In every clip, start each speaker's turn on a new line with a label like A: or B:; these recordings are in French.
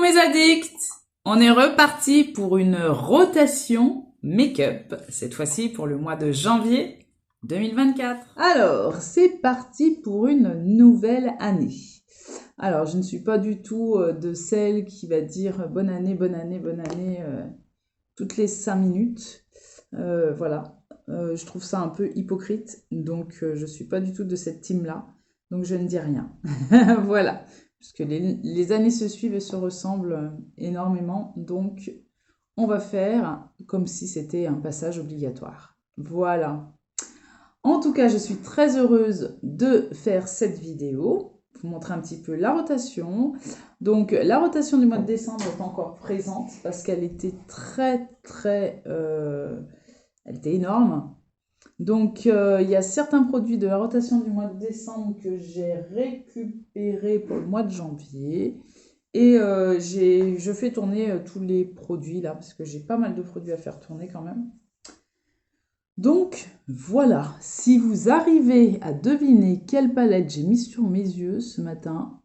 A: mes addicts, on est reparti pour une rotation make-up, cette fois-ci pour le mois de janvier 2024. Alors, c'est parti pour une nouvelle année. Alors, je ne suis pas du tout de celle qui va dire bonne année, bonne année, bonne année toutes les 5 minutes. Voilà, je trouve ça un peu hypocrite, donc je suis pas du tout de cette team-là, donc je ne dis rien. Voilà. Puisque les années se suivent et se ressemblent énormément, donc on va faire comme si c'était un passage obligatoire. Voilà. En tout cas, je suis très heureuse de faire cette vidéo, pour vous montrer un petit peu la rotation. Donc la rotation du mois de décembre est encore présente parce qu'elle était elle était énorme. Donc, il y a certains produits de la rotation du mois de décembre que j'ai récupérés pour le mois de janvier. Et je fais tourner tous les produits là, parce que j'ai pas mal de produits à faire tourner quand même. Donc, voilà. Si vous arrivez à deviner quelle palette j'ai mis sur mes yeux ce matin,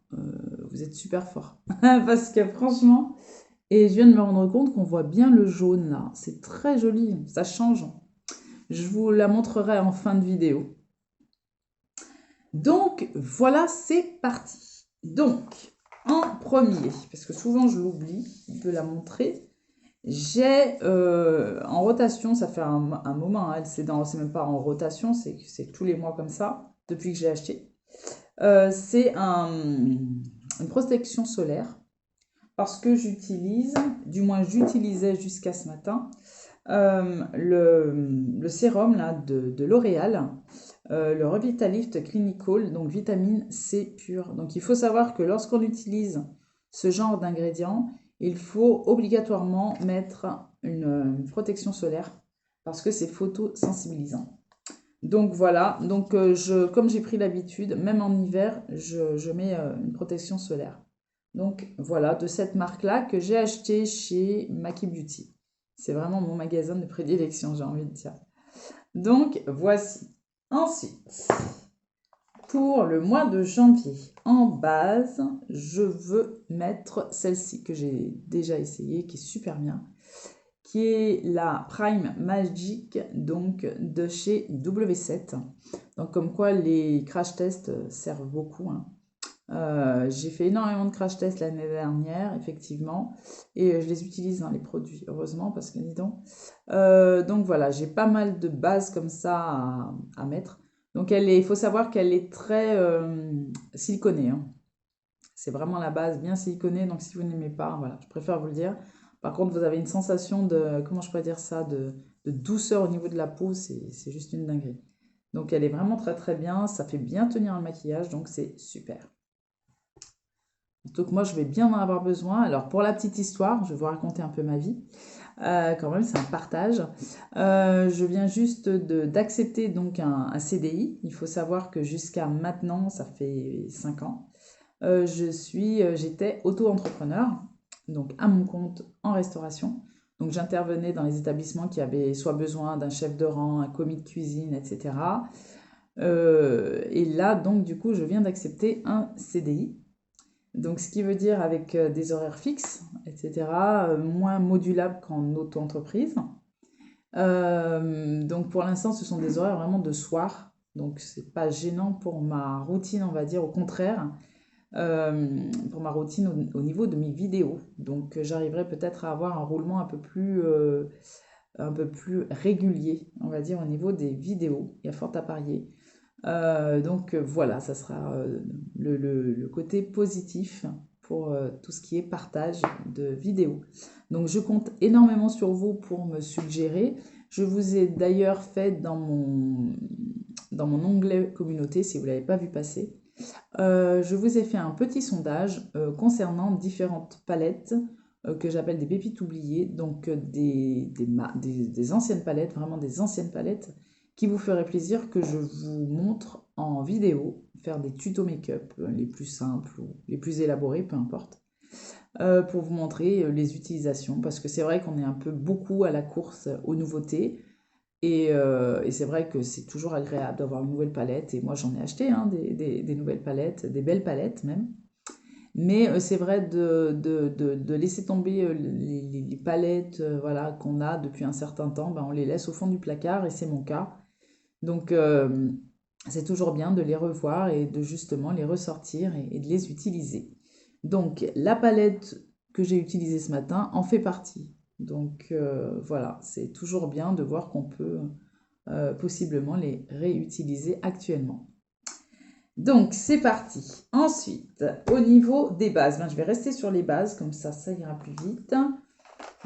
A: vous êtes super fort. Parce que franchement, et je viens de me rendre compte qu'on voit bien le jaune là. C'est très joli, ça change. Je vous la montrerai en fin de vidéo. Donc, voilà, c'est parti. Donc, en premier, parce que souvent je l'oublie de la montrer, j'ai en rotation, ça fait un moment, hein, c'est même pas en rotation, c'est tous les mois comme ça, depuis que j'ai acheté. C'est une protection solaire, parce que j'utilise, du moins j'utilisais jusqu'à ce matin, le sérum là, de L'Oréal, le Revitalift Clinical, donc vitamine C pure. Donc il faut savoir que lorsqu'on utilise ce genre d'ingrédients, il faut obligatoirement mettre une protection solaire parce que c'est photosensibilisant. Donc voilà, donc comme j'ai pris l'habitude, même en hiver, je mets une protection solaire. Donc voilà, de cette marque-là que j'ai acheté chez Maki Beauty. C'est vraiment mon magasin de prédilection, j'ai envie de dire. Donc, voici. Ensuite, pour le mois de janvier, en base, je veux mettre celle-ci que j'ai déjà essayée, qui est super bien, qui est la Prime Magic, donc de chez W7. Donc, comme quoi les crash tests servent beaucoup, hein. J'ai fait énormément de crash tests l'année dernière, effectivement, et je les utilise dans les produits, heureusement, parce que dis donc voilà, j'ai pas mal de bases comme ça à mettre. Donc il faut savoir qu'elle est très siliconée, hein. C'est vraiment la base bien siliconée, donc si vous n'aimez pas, voilà, je préfère vous le dire. Par contre, vous avez une sensation de, comment je pourrais dire ça, de douceur au niveau de la peau, c'est juste une dinguerie. Donc elle est vraiment très très bien, ça fait bien tenir le maquillage, donc c'est super. Donc moi, je vais bien en avoir besoin. Alors pour la petite histoire, je vais vous raconter un peu ma vie. Quand même, c'est un partage. Je viens juste d'accepter donc un CDI. Il faut savoir que jusqu'à maintenant, ça fait 5 ans, j'étais auto-entrepreneur, donc à mon compte en restauration. Donc j'intervenais dans les établissements qui avaient soit besoin d'un chef de rang, un commis de cuisine, etc. Et là, donc du coup, je viens d'accepter un CDI. Donc, ce qui veut dire avec des horaires fixes, etc., moins modulables qu'en auto-entreprise. Donc, pour l'instant, ce sont des horaires vraiment de soir. Donc, c'est pas gênant pour ma routine, on va dire, au contraire, pour ma routine au niveau de mes vidéos. Donc, j'arriverai peut-être à avoir un roulement un peu plus régulier, on va dire, au niveau des vidéos. Il y a fort à parier. Donc voilà, ça sera le côté positif pour tout ce qui est partage de vidéos. Donc je compte énormément sur vous pour me suggérer. Je vous ai d'ailleurs fait dans mon onglet communauté, si vous ne l'avez pas vu passer, je vous ai fait un petit sondage concernant différentes palettes que j'appelle des pépites oubliées, donc des anciennes palettes, vraiment des anciennes palettes qui vous ferait plaisir que je vous montre en vidéo, faire des tutos make-up, les plus simples ou les plus élaborés, peu importe, pour vous montrer les utilisations, parce que c'est vrai qu'on est un peu beaucoup à la course aux nouveautés, et c'est vrai que c'est toujours agréable d'avoir une nouvelle palette, et moi j'en ai acheté hein, des nouvelles palettes, des belles palettes même. Mais c'est vrai de laisser tomber les palettes voilà, qu'on a depuis un certain temps, ben, on les laisse au fond du placard et c'est mon cas. Donc c'est toujours bien de les revoir et de justement les ressortir et de les utiliser. Donc la palette que j'ai utilisée ce matin en fait partie. Donc voilà, c'est toujours bien de voir qu'on peut possiblement les réutiliser actuellement. Donc c'est parti. Ensuite, au niveau des bases, ben, je vais rester sur les bases, comme ça ira plus vite.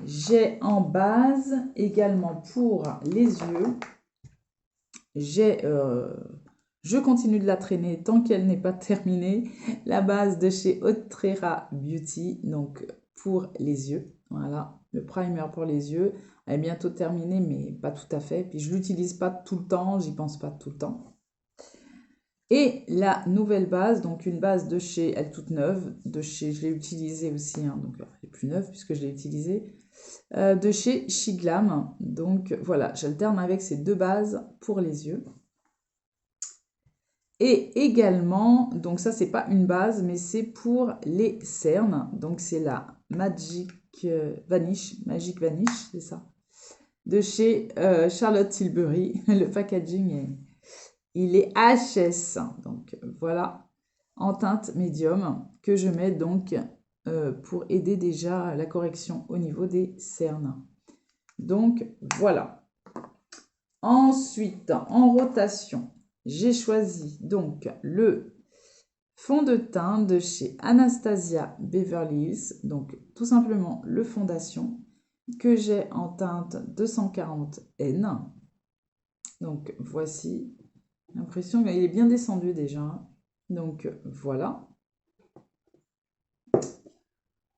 A: J'ai en base également pour les yeux, je continue de la traîner tant qu'elle n'est pas terminée, la base de chez Otrera Beauty, donc pour les yeux. Voilà, le primer pour les yeux. Elle est bientôt terminée, mais pas tout à fait. Puis je l'utilise pas tout le temps, j'y pense pas tout le temps. Et la nouvelle base, donc une base de chez, elle toute neuve, de chez, je l'ai utilisée aussi, hein, donc elle est plus neuve puisque je l'ai utilisée, de chez Shiglam. Donc voilà, j'alterne avec ces deux bases pour les yeux. Et également, donc ça c'est pas une base, mais c'est pour les cernes. Donc c'est la Magic Vanish, c'est ça, de chez Charlotte Tilbury. Le packaging il est HS. Donc voilà, en teinte médium que je mets donc pour aider déjà la correction au niveau des cernes. Donc voilà. Ensuite, en rotation, j'ai choisi donc le fond de teint de chez Anastasia Beverly Hills, donc tout simplement le fondation que j'ai en teinte 240N. Donc voici, l'impression qu'il est bien descendu déjà. Donc voilà.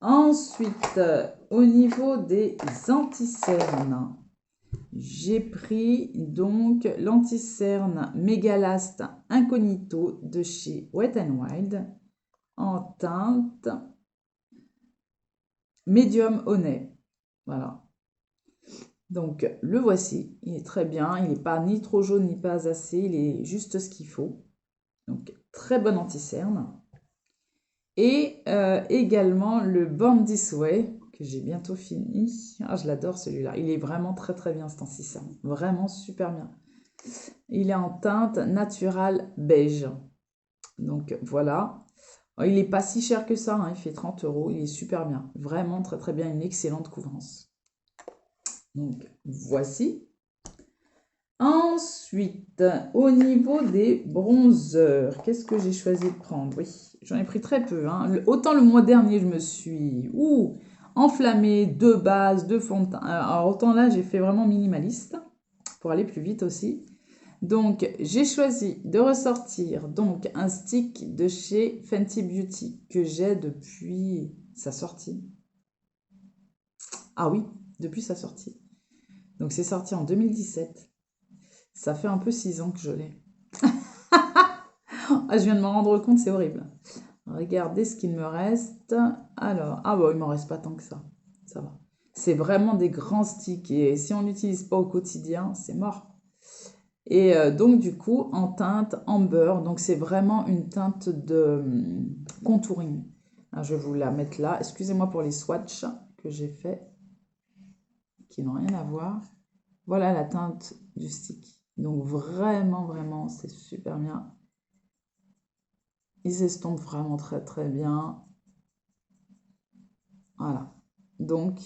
A: Ensuite, au niveau des anti-cernes, j'ai pris donc l'anti-cerne Mégalast Incognito de chez Wet n Wild en teinte médium honey. Voilà. Donc le voici, il est très bien, il n'est pas ni trop jaune ni pas assez, il est juste ce qu'il faut. Donc très bon anti-cerne. Et également le Born This Way, que j'ai bientôt fini. Ah, je l'adore celui-là. Il est vraiment très très bien cet anti-cerne. Vraiment super bien. Il est en teinte naturelle beige. Donc voilà. Il n'est pas si cher que ça, hein. Il fait 30 €. Il est super bien. Vraiment très très bien. Une excellente couvrance. Donc voici. Ensuite, au niveau des bronzers, qu'est-ce que j'ai choisi de prendre? Oui, j'en ai pris très peu, hein. Autant le mois dernier, je me suis enflammée, deux bases, deux fonds de teint. Alors autant là, j'ai fait vraiment minimaliste pour aller plus vite aussi. Donc, j'ai choisi de ressortir donc un stick de chez Fenty Beauty que j'ai depuis sa sortie. Ah oui, depuis sa sortie. Donc, c'est sorti en 2017. Ça fait un peu 6 ans que je l'ai. Ah, je viens de m'en rendre compte, c'est horrible. Regardez ce qu'il me reste. Alors, ah bah, il m'en reste pas tant que ça. Ça va. C'est vraiment des grands sticks et si on n'utilise pas au quotidien, c'est mort. Et donc, du coup, en teinte amber. Donc, c'est vraiment une teinte de contouring. Alors, je vais vous la mettre là. Excusez-moi pour les swatchs que j'ai fait, qui n'ont rien à voir. Voilà la teinte du stick. Donc, vraiment, vraiment, c'est super bien. Ils s'estompent vraiment très, très bien. Voilà. Donc,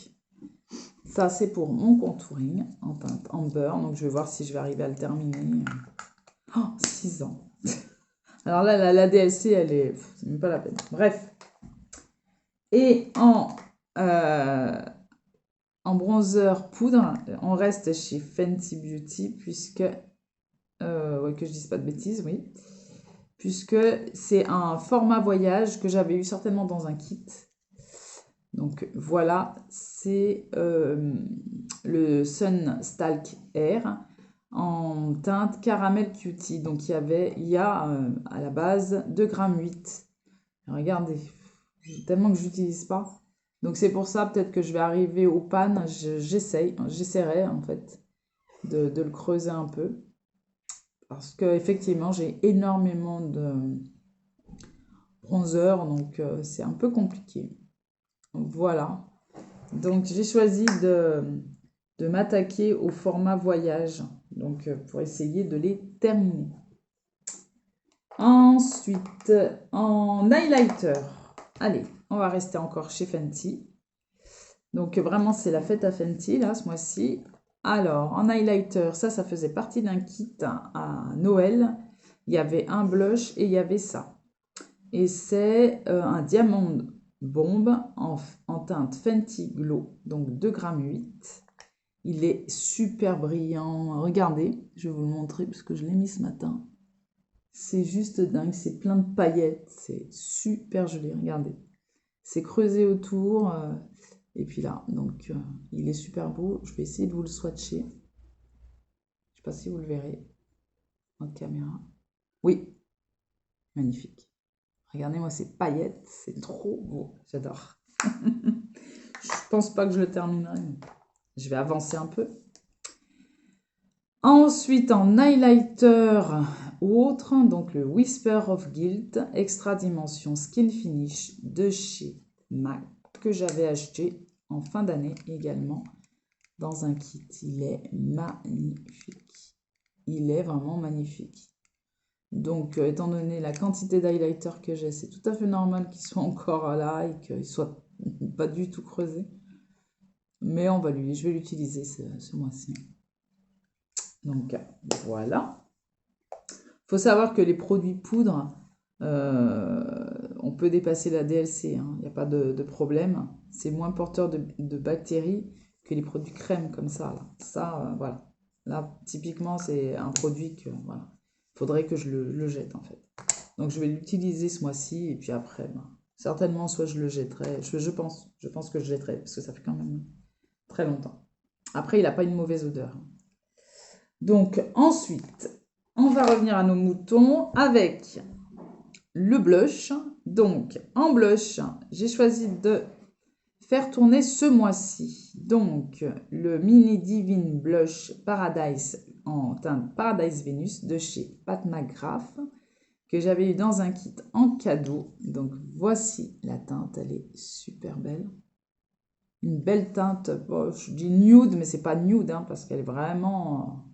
A: ça, c'est pour mon contouring en teinte amber. Donc, je vais voir si je vais arriver à le terminer. Oh, 6 ans. Alors là, la DLC, elle est... C'est même pas la peine. Bref. Et en bronzer poudre, on reste chez Fenty Beauty, puisque... ouais, que je dise pas de bêtises, oui. Puisque c'est un format voyage que j'avais eu certainement dans un kit. Donc voilà, c'est le Sun Stalk Air en teinte caramel cutie. Donc il y a à la base 2,8 g. Regardez, tellement que je n'utilise pas. Donc c'est pour ça peut-être que je vais arriver au pan. J'essaierai en fait de le creuser un peu. Parce que effectivement j'ai énormément de bronzer, donc c'est un peu compliqué. Voilà. Donc j'ai choisi de m'attaquer au format voyage, donc pour essayer de les terminer. Ensuite, en highlighter, allez, on va rester encore chez Fenty. Donc vraiment, c'est la fête à Fenty, là, ce mois-ci. Alors, en highlighter, ça faisait partie d'un kit à Noël. Il y avait un blush et il y avait ça. Et c'est un diamant bombe en teinte Fenty Glow, donc 2,8 g. Il est super brillant. Regardez, je vais vous le montrer parce que je l'ai mis ce matin. C'est juste dingue, c'est plein de paillettes, c'est super joli, regardez. C'est creusé autour, et puis là, donc il est super beau. Je vais essayer de vous le swatcher. Je ne sais pas si vous le verrez en caméra. Oui, magnifique. Regardez-moi ces paillettes, c'est trop beau, j'adore. Je pense pas que je le terminerai, mais je vais avancer un peu. Ensuite, en highlighter ou autre, donc le Whisper of Guilt Extra Dimension Skin Finish de chez MAC que j'avais acheté en fin d'année également dans un kit. Il est magnifique. Il est vraiment magnifique. Donc, étant donné la quantité d'highlighter que j'ai, c'est tout à fait normal qu'il soit encore là et qu'il ne soit pas du tout creusé. Mais je vais l'utiliser ce mois-ci. Donc voilà. Il faut savoir que les produits poudre, on peut dépasser la DLC, hein. Il n'y a pas de problème. C'est moins porteur de bactéries que les produits crème comme ça. Là. Ça, voilà. Là, typiquement, c'est un produit que, voilà, il faudrait que je le jette en fait. Donc je vais l'utiliser ce mois-ci et puis après, certainement, soit je le jetterai. Je pense que je jetterai parce que ça fait quand même très longtemps. Après, il n'a pas une mauvaise odeur. Donc ensuite, on va revenir à nos moutons avec le blush. Donc en blush, j'ai choisi de faire tourner ce mois-ci. Donc le Mini Divine Blush Paradise en teinte Paradise Venus de chez Pat McGrath que j'avais eu dans un kit en cadeau. Donc voici la teinte, elle est super belle. Une belle teinte, bon, je dis nude, mais c'est pas nude hein, parce qu'elle est vraiment...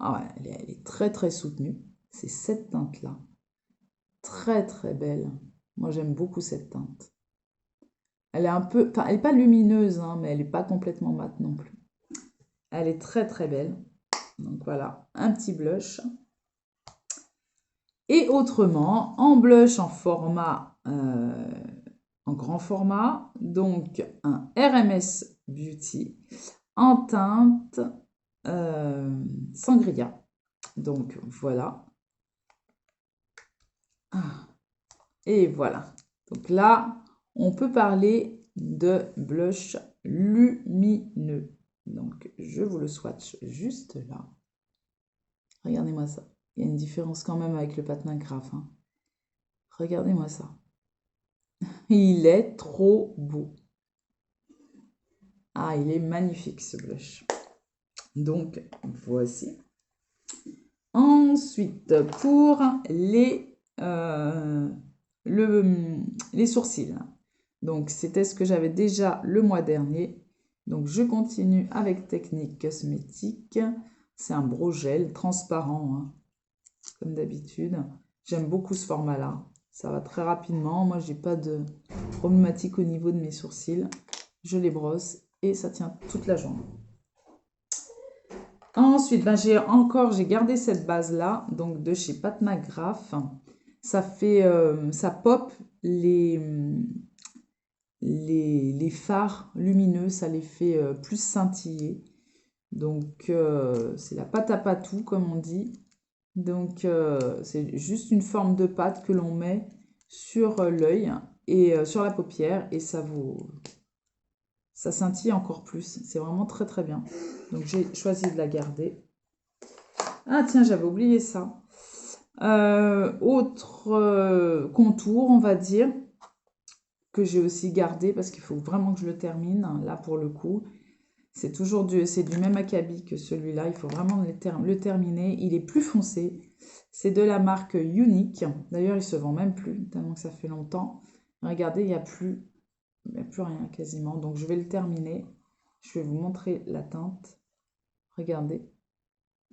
A: Ah ouais, elle est très très soutenue. C'est cette teinte-là. Très très belle. Moi j'aime beaucoup cette teinte. Elle est un peu... Enfin, elle n'est pas lumineuse, hein, mais elle n'est pas complètement mate non plus. Elle est très très belle. Donc voilà, un petit blush. Et autrement, en blush en format... en grand format. Donc un RMS Beauty en teinte Sangria. Donc voilà. Et voilà. Donc là, on peut parler de blush lumineux. Donc je vous le swatch juste là. Regardez-moi ça. Il y a une différence quand même avec le Pat McGrath. Hein. Regardez-moi ça. Il est trop beau. Ah, il est magnifique ce blush. Donc voici. Ensuite, pour les sourcils. Donc, c'était ce que j'avais déjà le mois dernier. Donc, je continue avec Technique Cosmétique. C'est un brow gel transparent, hein, comme d'habitude. J'aime beaucoup ce format-là. Ça va très rapidement. Moi, j'ai pas de problématique au niveau de mes sourcils. Je les brosse et ça tient toute la journée. Ensuite, j'ai gardé cette base-là, donc de chez Pat McGrath. Ça pop les fards lumineux, ça les fait plus scintiller. Donc, c'est la pâte à patou, comme on dit. Donc, c'est juste une forme de pâte que l'on met sur l'œil et sur la paupière et ça scintille encore plus. C'est vraiment très très bien. Donc, j'ai choisi de la garder. Ah tiens, j'avais oublié ça. Autre contour, on va dire, que j'ai aussi gardé parce qu'il faut vraiment que je le termine, là pour le coup. C'est toujours c'est du même acabit que celui-là. Il faut vraiment le terminer. Il est plus foncé. C'est de la marque Unique. D'ailleurs, il se vend même plus, tellement que ça fait longtemps. Regardez, il n'y a plus rien quasiment. Donc, je vais le terminer. Je vais vous montrer la teinte. Regardez.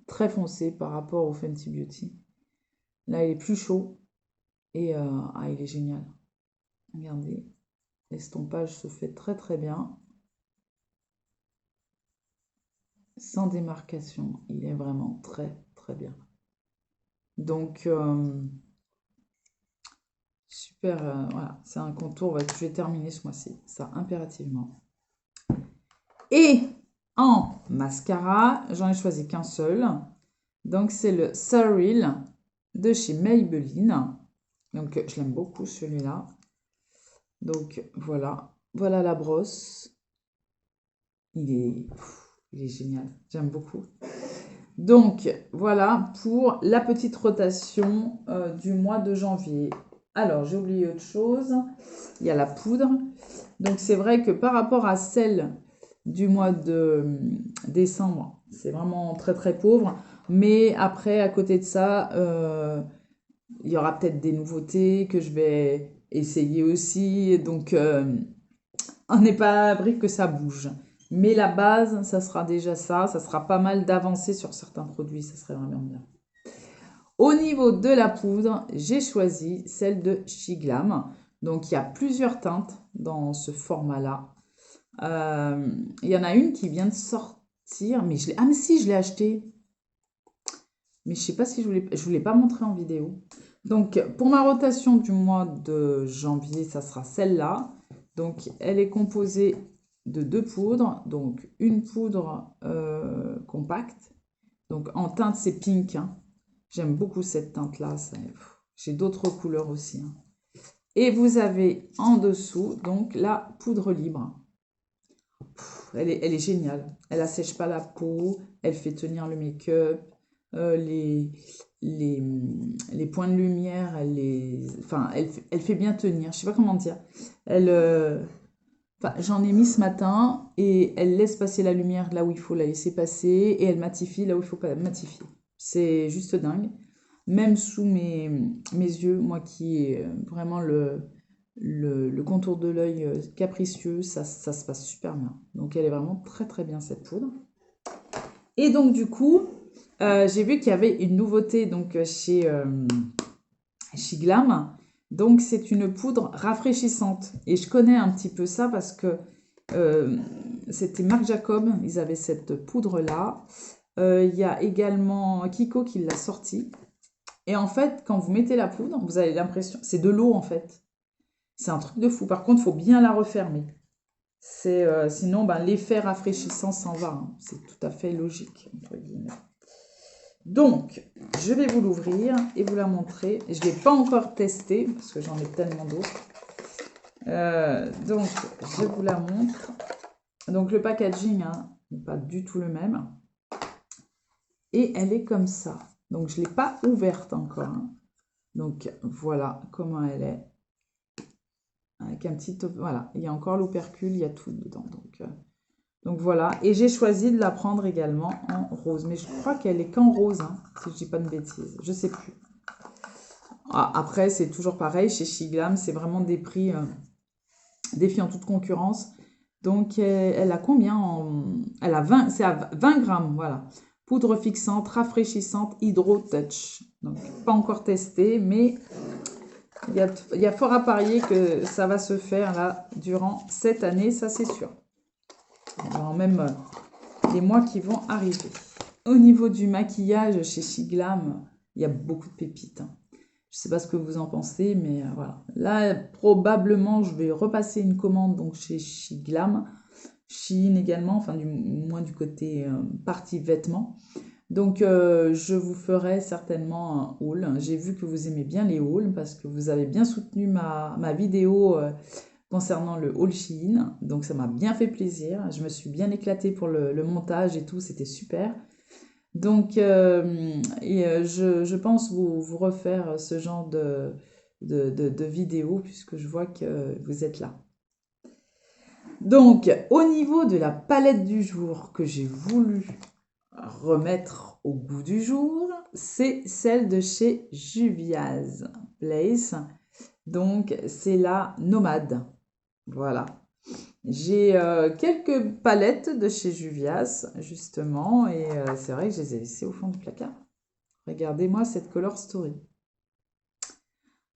A: Très foncé par rapport au Fenty Beauty. Là, il est plus chaud. Et il est génial. Regardez. L'estompage se fait très très bien. Sans démarcation. Il est vraiment très très bien. Donc, super. Voilà, c'est un contour. Je vais terminer ce mois-ci. Ça, impérativement. Et en mascara, j'en ai choisi qu'un seul. Donc, c'est le Surreal de chez Maybelline. Donc, je l'aime beaucoup celui-là. Donc, voilà. Voilà la brosse. Il est génial. J'aime beaucoup. Donc, voilà pour la petite rotation du mois de janvier. Alors, j'ai oublié autre chose. Il y a la poudre. Donc, c'est vrai que par rapport à celle du mois de décembre, c'est vraiment très, très pauvre. Mais après, à côté de ça, il y aura peut-être des nouveautés que je vais essayer aussi. Donc, on n'est pas à l'abri que ça bouge. Mais la base, ça sera déjà ça. Ça sera pas mal d'avancer sur certains produits. Ça serait vraiment bien. Au niveau de la poudre, j'ai choisi celle de Shiglam. Donc, il y a plusieurs teintes dans ce format-là. Il y en a une qui vient de sortir. Mais ah, mais si, je l'ai achetée. Mais je ne sais pas si je ne vous l'ai pas montré en vidéo. Donc, pour ma rotation du mois de janvier, ça sera celle-là. Donc, elle est composée de 2 poudres. Donc, une poudre compacte. Donc, en teinte, c'est pink. Hein. J'aime beaucoup cette teinte-là. J'ai d'autres couleurs aussi. Hein. Et vous avez en dessous, donc, la poudre libre. Elle est géniale. Elle assèche pas la peau. Elle fait tenir le make-up. Les points de lumière, elle fait bien tenir. Je sais pas comment dire. J'en ai mis ce matin et elle laisse passer la lumière là où il faut la laisser passer et elle matifie là où il faut pas matifier. C'est juste dingue. Même sous mes yeux, moi qui ai vraiment le contour de l'œil capricieux, ça se passe super bien. Donc elle est vraiment très très bien cette poudre. Et donc du coup, j'ai vu qu'il y avait une nouveauté donc chez Glam. Donc c'est une poudre rafraîchissante. Et je connais un petit peu ça parce que c'était Marc Jacob, ils avaient cette poudre-là. Il y a également Kiko qui l'a sortie. Et en fait, quand vous mettez la poudre, vous avez l'impression... C'est de l'eau en fait. C'est un truc de fou. Par contre, il faut bien la refermer. Sinon, l'effet rafraîchissant s'en va. Hein. C'est tout à fait logique, entre guillemets. Donc, je vais vous l'ouvrir et vous la montrer. Je ne l'ai pas encore testé parce que j'en ai tellement d'autres. Donc, je vous la montre. Donc, le packaging n'est pas du tout le même. Et elle est comme ça. Donc, je ne l'ai pas ouverte encore. Hein. Donc, voilà comment elle est. Avec un petit... Voilà, il y a encore l'opercule, il y a tout dedans. Donc voilà, et j'ai choisi de la prendre également en rose. Mais je crois qu'elle est qu'en rose, hein, si je dis pas de bêtises. Je sais plus. Après, c'est toujours pareil, chez Shiglam, c'est vraiment des prix défiant toute concurrence. Donc, elle a combien Elle a 20, c'est à 20 grammes, voilà. Poudre fixante, rafraîchissante, Hydro Touch. Donc, pas encore testé, mais il y a fort à parier que ça va se faire là durant cette année, ça c'est sûr. Alors même les mois qui vont arriver. Au niveau du maquillage chez Shiglam, il y a beaucoup de pépites. Hein. Je ne sais pas ce que vous en pensez, mais voilà. Là, probablement, je vais repasser une commande donc chez Shiglam. Shein également, enfin moins du côté partie vêtements. Donc, je vous ferai certainement un haul. J'ai vu que vous aimez bien les hauls parce que vous avez bien soutenu ma vidéo concernant le haul Shein. Donc, ça m'a bien fait plaisir. Je me suis bien éclatée pour le montage et tout. C'était super. Donc, je pense vous refaire ce genre de vidéo puisque je vois que vous êtes là. Donc, au niveau de la palette du jour que j'ai voulu remettre au goût du jour, c'est celle de chez Juvia's Place. Donc, c'est la Nomade. Voilà. J'ai quelques palettes de chez Juvia's, justement, et c'est vrai que je les ai laissées au fond du placard. Regardez-moi cette Color Story.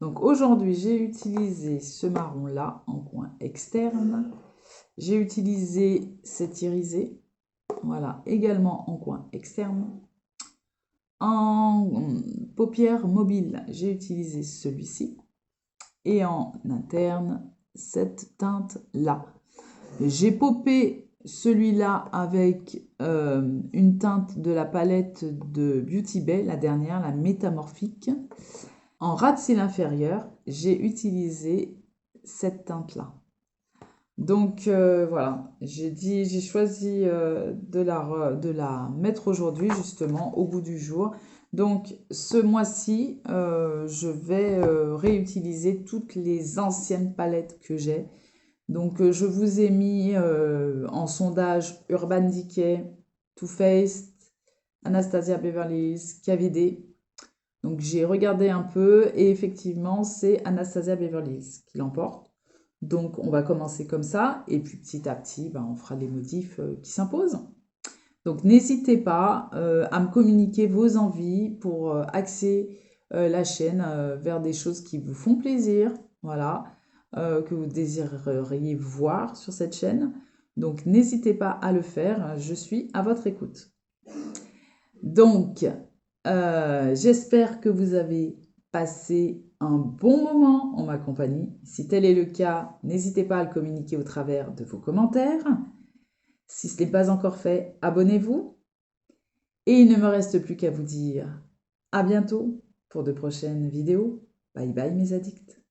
A: Donc aujourd'hui, j'ai utilisé ce marron-là en coin externe. J'ai utilisé cet irisé, voilà, également en coin externe. En paupières mobiles, j'ai utilisé celui-ci. Et en interne, cette teinte-là. J'ai popé celui-là avec une teinte de la palette de Beauty Bay, la dernière, la métamorphique. En ras de cils inférieur, j'ai utilisé cette teinte-là. Donc voilà, j'ai choisi de la mettre aujourd'hui justement au goût du jour. Donc ce mois-ci, je vais réutiliser toutes les anciennes palettes que j'ai. Donc je vous ai mis en sondage Urban Decay, Too Faced, Anastasia Beverly Hills, KVD. Donc j'ai regardé un peu et effectivement c'est Anastasia Beverly Hills qui l'emporte. Donc on va commencer comme ça et puis petit à petit on fera les modifs qui s'imposent. Donc n'hésitez pas à me communiquer vos envies pour axer la chaîne vers des choses qui vous font plaisir, voilà, que vous désireriez voir sur cette chaîne. Donc n'hésitez pas à le faire, je suis à votre écoute. Donc j'espère que vous avez passé un bon moment en ma compagnie. Si tel est le cas, n'hésitez pas à le communiquer au travers de vos commentaires. Si ce n'est pas encore fait, abonnez-vous. Et il ne me reste plus qu'à vous dire à bientôt pour de prochaines vidéos. Bye bye mes addicts.